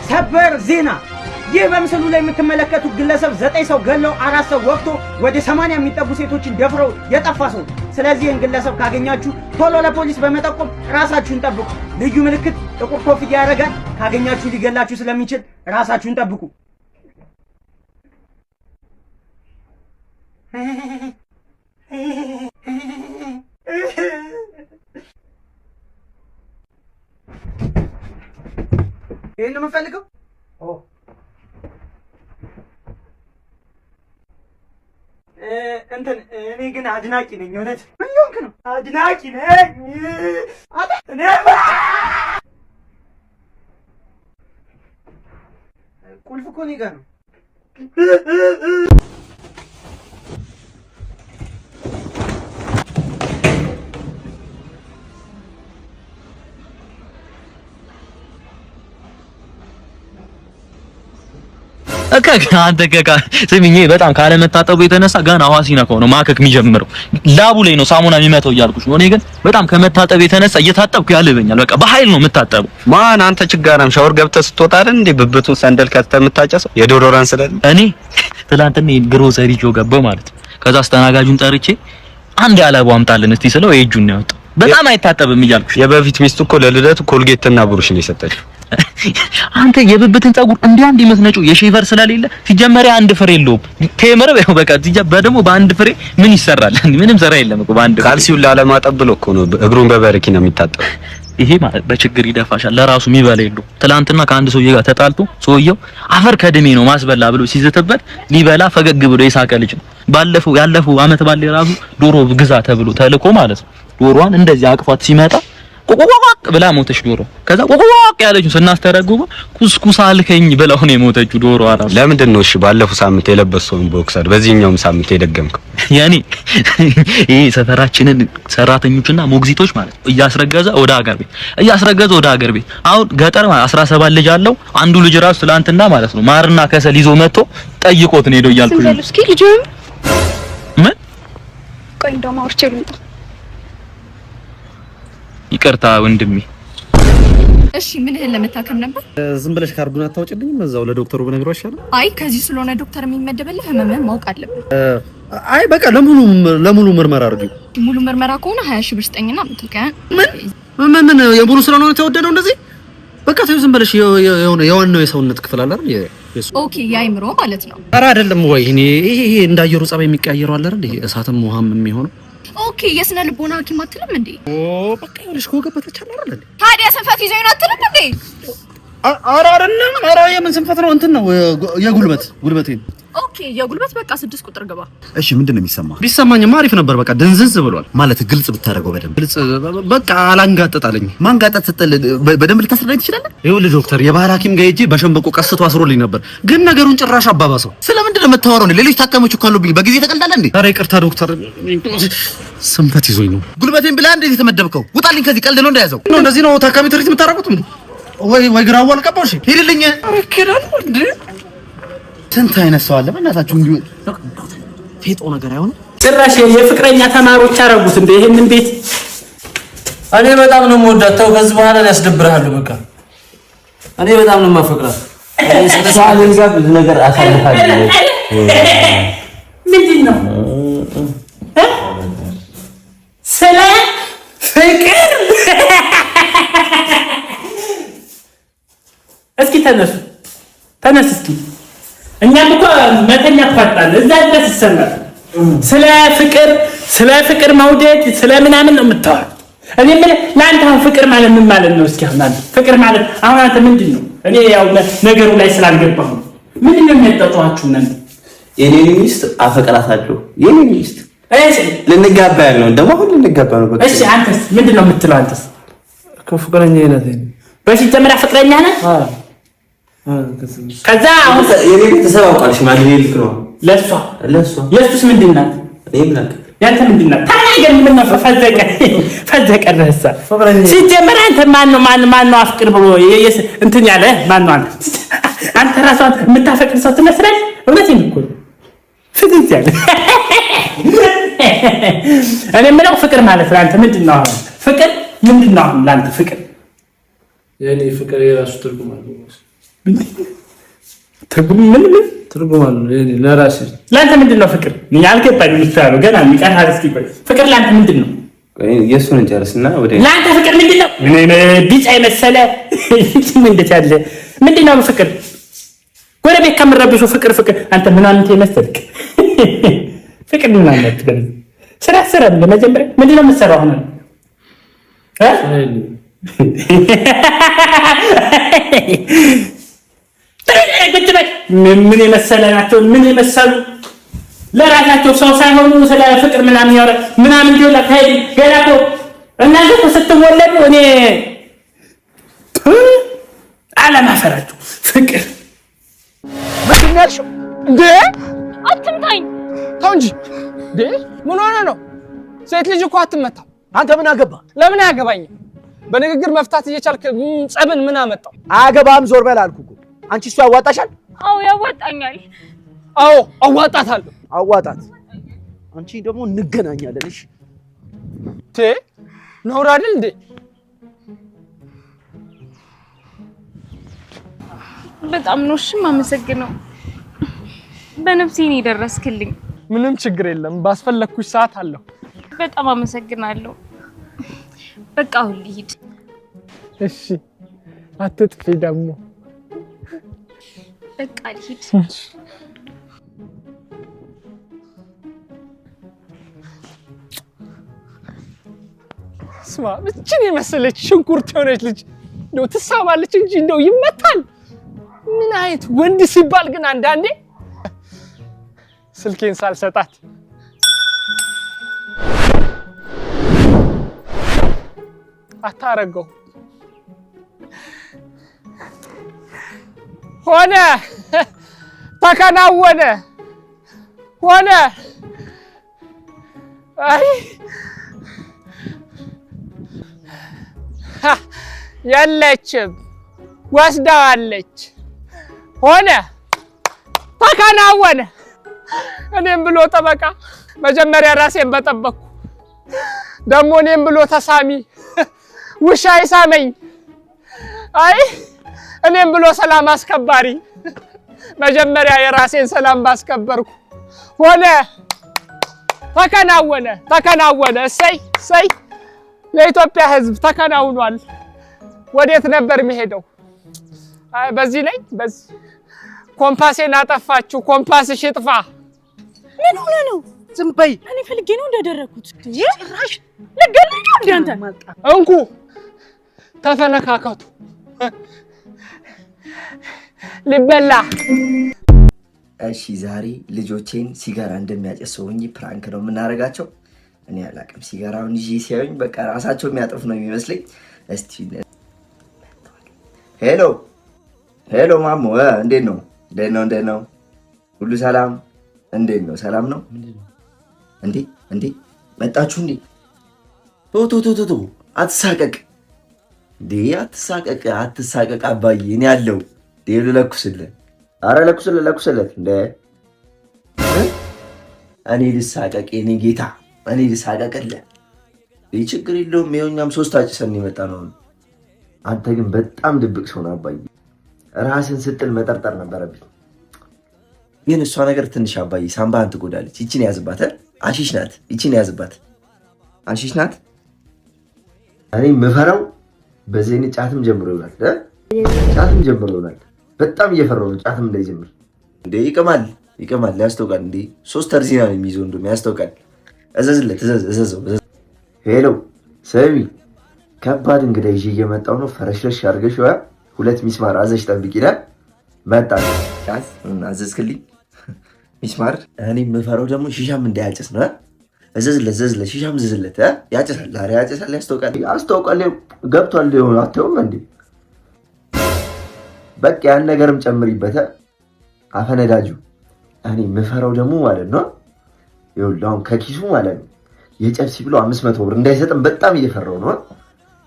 ሰበር ዜና! ይህ በምስሉ ላይ የምትመለከቱት ግለሰብ 9 ሰው ገለው 4 ሰው ወቅቶ ወደ 80 የሚጠጉ ሴቶችን ደፍረው የጠፋ ሰው። ስለዚህ ይህን ግለሰብ ካገኛችሁ ቶሎ ለፖሊስ በመጠቆም ራሳችሁን ጠብቁ። ልዩ ምልክት ጥቁር ኮፍያ ያደርጋል። ካገኛችሁ ሊገላችሁ ስለሚችል ራሳችሁን ጠብቁ። ይሄን ነው የምፈልገው። እንትን እኔ ግን አድናቂ ነኝ። እውነት ምን ይሆንክ ነው? አድናቂ ነኝ። እኔ ቁልፍ እኮ እኔ ጋር ነው። አንተ ስሚኝ፣ በጣም ካለመታጠቡ የተነሳ ገና ዋሲ ነካው ነው ማከክ የሚጀምረው። ላቡ ላይ ነው ሳሙና የሚመታው እያልኩሽ ነው። እኔ ግን በጣም ከመታጠብ የተነሳ እየታጠብኩ ያልበኛል። በቃ በኃይል ነው የምታጠበው። ማን አንተ ችጋራም ሻወር ገብተህ ስትወጣ አይደል እንዴ ብብቱን ሰንደል ከተህ የምታጨሰው? የዶሮራን ስለለ እኔ ትላንትና ግሮሰሪ ጆ ገባሁ ማለት ነው። ከዛ አስተናጋጁን ጠርቼ አንድ ያለቡ አምጣልን እስቲ ስለው የእጁን ነው ያወጣው። በጣም አይታጠብም እያልኩሽ። የበፊት ሚስቱ እኮ ለልደቱ ኮልጌትና ብሩሽ ነው የሰጠችው። አንተ የብብትን ጸጉር እንዲያው እንዲመስነጩ የሼቨር ስለሌለ ሲጀመሪያ አንድ ፍሬ የለውም። ቴምር በቃ ደግሞ በአንድ ፍሬ ምን ይሰራል? ምንም ስራ የለም እኮ በአንድ ካልሲውን ላለማጠብ ብሎ እኮ ነው እግሩን በበረኪ ነው የሚታጠብ። ይሄ ማለት በችግር ይደፋሻል። ለራሱ የሚበላ የለው። ትላንትና ከአንድ ሰውዬ ጋር ተጣልቶ ሰውየው አፈር ከድሜ ነው ማስበላ ብሎ ሲዝትበት ሊበላ ፈገግ ብሎ የሳቀ ልጅ ነው። ያለፈው አመት ባለ ራሱ ዶሮ ግዛ ተብሎ ተልኮ ማለት ነው። ዶሮዋን እንደዚህ አቅፏት ሲመጣ ቆቆቆቅ ብላ ሞተች ዶሮ። ከዛ ቆቆቆቅ ያለችው ስናስተረጉመው ኩስኩስ አልከኝ ብለው ነው የሞተችው ዶሮ አራሱ። ለምንድን ነው እሺ ባለፈው ሳምንት የለበሰውን ቦክሰር በዚህኛውም ሳምንት የደገምከው? ያኔ ይሄ ሰፈራችንን ሰራተኞችና ሞግዚቶች ማለት እያስረገዘ ወደ ሀገር ቤት አሁን ገጠር ማለት 17 ልጅ አለው። አንዱ ልጅ ራሱ ትላንትና ማለት ነው ማርና ከሰል ይዞ መጥቶ ጠይቆት ነው ሄዶ እያልኩኝ ነው። እስኪ ልጅ ምን ቆይ እንደውም አውርቼ ልምጣ። ይቅርታ ወንድሜ። እሺ ምንህን ለመታከም ነበር? ዝም ብለሽ ካርዱን አታውጭልኝም? እዛው ለዶክተሩ በነገሩ አይሻልም? አይ ከዚህ ስለሆነ ዶክተር የሚመደበልህ ህመምህን ማወቅ አለብን። አይ በቃ ለሙሉ ምርመራ አድርጊው። ሙሉ ምርመራ ከሆነ 20 ሺህ ብር ስጠኝና ምትልከ ምን የሙሉ ስራ ነው የተወደደው እንደዚህ? በቃ ተይው ዝም ብለሽ የዋናው የሰውነት ክፍል አለ አይደል? ኦኬ የአይምሮ ማለት ነው። ኧረ አይደለም ወይ ይሄ እንዳየሩ ጸባይ የሚቀያየረው አለ አይደል? እሳትም ውሃም የሚሆነው ኦኬ የስነ ልቦና ሐኪም አትልም እንዴ? በቃ ይኸውልሽ ከወገበታች አይደል እንዴ? ታዲያ ስንፈት ይዘው አትልም እንዴ? ኧረ አይደለም። ኧረ የምን ስንፈት ነው? እንትን ነው ጉልበቴን። ኦኬ የጉልበት በቃ 6 ቁጥር ግባ። እሺ ምንድነው የሚሰማ? ቢሰማኝማ አሪፍ ነበር። በቃ ድንዝዝ ብሏል ማለት ግልጽ ብታደርገው በደንብ ግልጽ። በቃ አላንጋጠጣለኝ። ማንጋጠጥ ስትል በደንብ ልታስረዳኝ ትችላለህ? ይኸውልህ ዶክተር የባህል ሐኪም ጋር ሄጄ በሸንበቆ ቀስቶ አስሮልኝ ነበር፣ ግን ነገሩን ጭራሽ አባባሰው። ስለምንድን ነው የምታወራው? ሌሎች ታካሚዎች እኮ አሉብኝ። በጊዜ ተቀልዳለህ እንዴ? ኧረ ይቅርታ ዶክተር፣ ስንፈት ይዞኝ ነው። ጉልበቴን ብላ እንዴት የተመደብከው? ውጣልኝ ከዚህ። ቀልድ ነው እንደያዘው ነው። እንደዚህ ነው ታካሚ ትሪት የምታደርጉት? ወይ ግራው አልቀባው። እሺ ሄድልኝ። አረከራል እንዴ? ስንት አይነት ሰው አለ በእናታችሁ። እንዴ ፌጦ ነገር አይሆንም ጭራሽ። የፍቅረኛ ተማሪዎች አረጉት እንዴ ይሄንን ቤት? እኔ በጣም ነው የምወዳት። ተው ከዚህ በኋላ ያስደብርሃል። በቃ እኔ በጣም ነው የማፈቅራት። ስለሳለን ጋር ብዙ ነገር አሳልፋለሁ። ምንድን ነው ስለ ፍቅር? እስኪ ተነስ እስኪ። እኛም እኮ መተኛ ፈጣን እዛ ድረስ ይሰማል። ስለ ፍቅር መውደድ ስለ ምናምን ነው የምታወራው። እኔ ምን ለአንተ አሁን ፍቅር ማለት ምን ማለት ነው? እስኪ አሁን ፍቅር ማለት አሁን አንተ ምንድን ነው? እኔ ያው ነገሩ ላይ ስላልገባሁ ምንድን ነው የሚያጣጣዋችሁ እናንተ? የኔ ሚስት አፈቅራታለሁ። የኔ ሚስት ልንጋባ ያለው ደግሞ አሁን ልንጋባ ነው። በቃ እሺ አንተስ ምንድን ነው የምትለው? አንተስ ከፍቅረኛዬ ናት። በሲጀመሪያ ፍቅረኛ ነህ? ከዛ አሁን የኔ ቤተሰብ አውቃል። ሽማግሌ ልክ ነው ለሷ የሱስ ምንድን ናት? ያንተ ምንድን ናት? ታናገር ምን ነው ፈዘቀ ረሳ ሲጀመር አንተ ማን ነው አፍቅር ብሎ እንትን ያለ ማን ነው? አንተ ራስህ የምታፈቅር ሰው ትመስላለህ። እውነቴን እኮ ፍቅር ያለ እኔ የምለው ፍቅር ማለት ለአንተ ምንድን ነው? አሁን ፍቅር ምንድን ነው? አሁን ለአንተ ፍቅር የኔ ፍቅር የራሱ ትርጉም አለው። ትርጉም ምን ትርጉም አለው ለራሴ ለአንተ ምንድነው ፍቅር? እኔ አልገባኝም። ምትራለው ገና የሚቀር እስኪ ቆይ ፍቅር ለአንተ ምንድነው? የሱን እንጨርስና ወደ ለአንተ ፍቅር ምንድነው? ምን ቢጫ የመሰለ ምን እንደት ያለ ምንድነው ፍቅር? ጎረቤት ከምረብሹ ፍቅር አንተ ምን አንተ የመሰልክ ፍቅር ምን ማለት ነው? ስራ ለመጀመሪያ ምንድነው የምትሰራው አሁን? ምን የመሰለ ናቸው? ምን የመሰሉ ለራሳቸው ሰው ሳይሆኑ ስለ ፍቅር ምናምን ያወራ ምናምን ይወላ ታይል ገና እኮ እናንተ እኮ ስትወለዱ እኔ አለማፈራችሁ ፍቅር ምንድን ነው ያልሽው እንዴ? አትምታኝ። ተው እንጂ እንዴ! ምን ሆነ ነው? ሴት ልጅ እኮ አትመታም። አንተ ምን አገባ? ለምን አያገባኝም? በንግግር መፍታት እየቻልክ ጸብን ምን አመጣው? አያገባም። ዞር በል አልኩህ እኮ። አንቺ እሱ ያዋጣሻል? አዎ ያዋጣኛል። አዎ አዋጣታለሁ። አዋጣት። አንቺ ደግሞ እንገናኛለን። እሺ ነውር አይደል እንዴ? በጣም ነው እሺ የማመሰግነው። በነፍሴ ነው የደረስክልኝ። ምንም ችግር የለም። ባስፈለኩሽ ሰዓት አለሁ። በጣም አመሰግናለሁ። በቃ አሁን ልሂድ። እሺ አትጥፊ ደግሞ። በቃ ልሂድ። ስማ እችን የመሰለች ሽንኩርት የሆነች ልጅ እንደው ትሳባለች እንጂ እንደው ይመታል። ምን አይነት ወንድ ሲባል ግን አንዳንዴ ስልኬን ሳልሰጣት አታረገው ሆነ ተከናወነ ሆነ። አይ የለችም ወስዳዋለች። ሆነ ተከናወነ። እኔም ብሎ ጠበቃ መጀመሪያ ራሴን በጠበቅኩ፣ ደግሞ እኔም ብሎ ተሳሚ ውሻ ይሳመኝ። አይ እኔም ብሎ ሰላም አስከባሪ መጀመሪያ የራሴን ሰላም ባስከበርኩ። ሆነ ተከናወነ። እሰይ የኢትዮጵያ ሕዝብ ተከናውኗል። ወዴት ነበር የሚሄደው? አይ በዚህ ላይ በዚህ ኮምፓሴን አጠፋችሁ። ኮምፓስሽ ይጥፋ። ምን ሆነ ነው? ዝም በይ። እኔ ፈልጌ ነው እንደደረኩት። ጭራሽ ለገልኝ አንተ እንኩ ተፈነካከቱ ሊበላ። እሺ ዛሬ ልጆቼን ሲጋራ እንደሚያጨሰውኝ ፕራንክ ነው የምናደርጋቸው። እኔ አላቅም፣ ሲጋራውን ይዤ ሲያዩኝ በቃ ራሳቸው የሚያጠፉ ነው የሚመስለኝ። እስቲ ሄሎ ማሞ እንዴት ነው? ሁሉ ሰላም? እንዴት ነው? ሰላም ነው እንዴ? መጣችሁ እንዴ? ቶ አትሳቀቅ እንዴ! አትሳቀቅ አባዬ፣ እኔ ያለው ዴሉ ለኩስልህ። አረ ለኩስለት እንዴ! እኔ ልሳቀቅ? የኔ ጌታ እኔ ልሳቀቅልህ? ይህ ችግር የለውም። ይኸውኛም ሶስት አጭሰን የመጣ ነው። አንተ ግን በጣም ድብቅ ሰው ነው አባዬ። ራስን ስትል መጠርጠር ነበረብኝ። ግን እሷ ነገር ትንሽ አባዬ ሳምባህን ትጎዳለች። ይችን ያዝባት። አሺሽ ናት። ይችን ያዝባት። አሺሽ ናት። እኔ የምፈራው በዚህ አይነት ጫትም ጀምሮ ይሆናል። በጣም እየፈራሁ ነው ጫትም እንዳይጀምር። እንዴ ይቀማል፣ ያስታውቃል። እንዴ 3 ተርዚና ነው የሚይዘው። እንደውም ያስታውቃል። እዘዘው። ሄሎ ሰሚ፣ ከባድ እንግዳ ይዤ እየመጣሁ ነው። ፈረሽረሽ አድርገሽ 2 ሚስማር አዘሽ ጠብቂ ይላል። መጣ ጫት አዘዝክልኝ ሚስማር። እኔ የምፈራው ደግሞ ሺሻም እንዳያጨስ ነው። እዘዝለት ሺሻም ዝዝለት። ያጨሳል፣ ዛሬ ያጨሳል። ያስታውቃል። ገብቷል። ሆነ አትውም እንዴ? በቃ ያን ነገርም ጨምሪበት። አፈነዳጁ። እኔ የምፈራው ደግሞ ማለት ነው ይኸውልህ፣ አሁን ከኪሱ ማለት ነው የጨብሲ ብሎ 500 ብር እንዳይሰጥም በጣም እየፈራው ነው።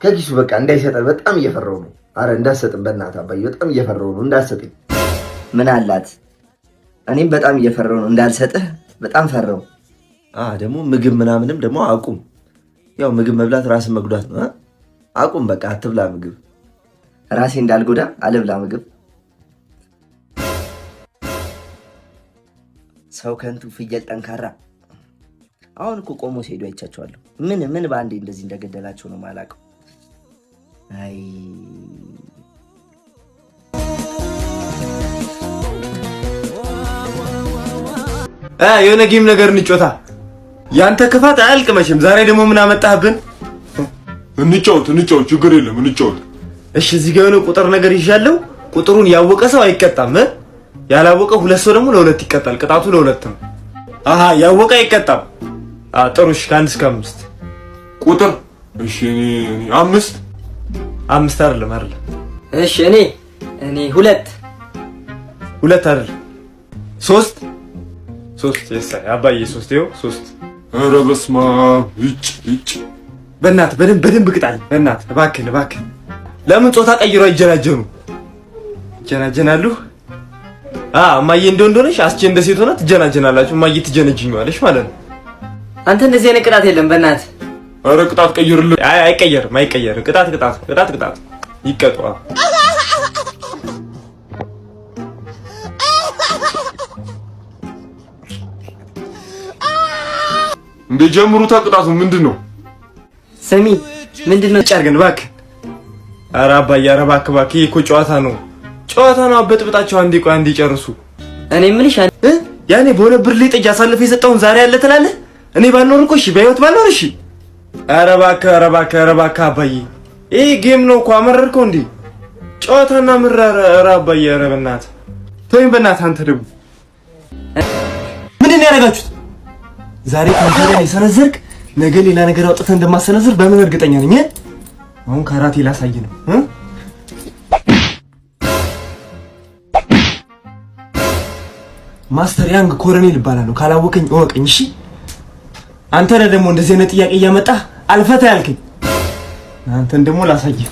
ከኪሱ በቃ እንዳይሰጠን በጣም እየፈራው ነው። አረ እንዳሰጥም በእናትህ አባዬ፣ በጣም እየፈራው ነው። እንዳሰጥኝ ምን አላት? እኔም በጣም እየፈራው ነው። እንዳልሰጥህ በጣም ፈራው። ደግሞ ምግብ ምናምንም ደግሞ አቁም። ያው ምግብ መብላት ራስን መጉዳት ነው። አቁም በቃ አትብላ ምግብ። ራሴ እንዳልጎዳ አልብላ ምግብ። ሰው ከንቱ ፍየል ጠንካራ። አሁን እኮ ቆሞ ሲሄዱ አይቻቸዋለሁ። ምን በአንዴ እንደዚህ እንደገደላቸው ነው የማላውቀው። አይ የሆነ ጌም ነገር እንጫወታ። ያንተ ክፋት አያልቅ መቼም። ዛሬ ደግሞ ምን አመጣህብን? እንጫወት፣ ችግር የለም እንጫወት። እሺ እዚህ ጋር የሆነ ቁጥር ነገር ይዣለሁ። ቁጥሩን ያወቀ ሰው አይቀጣም። ያላወቀ ሁለት ሰው ደግሞ ለሁለት ይቀጣል። ቅጣቱ ለሁለት ነው። አሃ ያወቀ አይቀጣም። ጥሩ እሺ፣ ከ1 እስከ 5 ቁጥር። እሺ እኔ 5 አይደለም። እሺ እኔ 2 አይደለም 3 የሳይ አባዬ 3 ይኸው 3። ኧረ በስመ አብ እጭ በእናትህ በደንብ ቅጣል። በእናትህ እባክህ። ለምን ጾታ ቀይሮ ይጀናጀናሉ? እማዬ እንደሆነሽ አስቼ እንደ ሴት ሆና ትጀናጀናላችሁ። እማዬ ትጀነጅኛለሽ ማለት ነው። አንተ እንደዚህ አይነት ቅጣት የለም በእናትህ። ኧረ ቅጣት ቀይርልህ። አይቀየርም። ቅጣት ይቀጡ። እንደ ጀምሩታ ቅጣቱ ምንድን ነው? ስሚ ምንድነው? ጫርገን እባክህ። ኧረ አባዬ እባክህ። ይሄ እኮ ጨዋታ ነው። አበጥብጣቸው። አንዴ ጨርሱ። እኔ ምንሽ ያኔ በሆነ ብር ላይ ጥጅ አሳልፈህ የሰጠውን ዛሬ ያለ ትላለህ። እኔ ባልኖር እኮ እሺ፣ በህይወት ባልኖር እሺ። ኧረ እባክህ አባዬ፣ ይሄ ጌም ነው እኮ። አመረርከው እንዴ? ጨዋታና ምራረ። ኧረ አባዬ፣ ኧረ በእናትህ ተወኝ፣ በእናትህ። አንተ ደግሞ ምንድን ነው ያደረጋችሁት? ዛሬ ካንተ ላይ ሰነዘርክ፣ ነገ ሌላ ነገር አውጥተህ እንደማሰነዝር በምን እርግጠኛ ነኝ? አሁን ካራቴ ላሳይ ነው። ማስተር ያንግ ኮሎኔል እባላለሁ። ካላወቀኝ እወቀኝ እሺ። አንተ ነህ ደግሞ እንደዚህ አይነት ጥያቄ እያመጣህ አልፈታ ያልከኝ። አንተን ደግሞ ላሳየህ።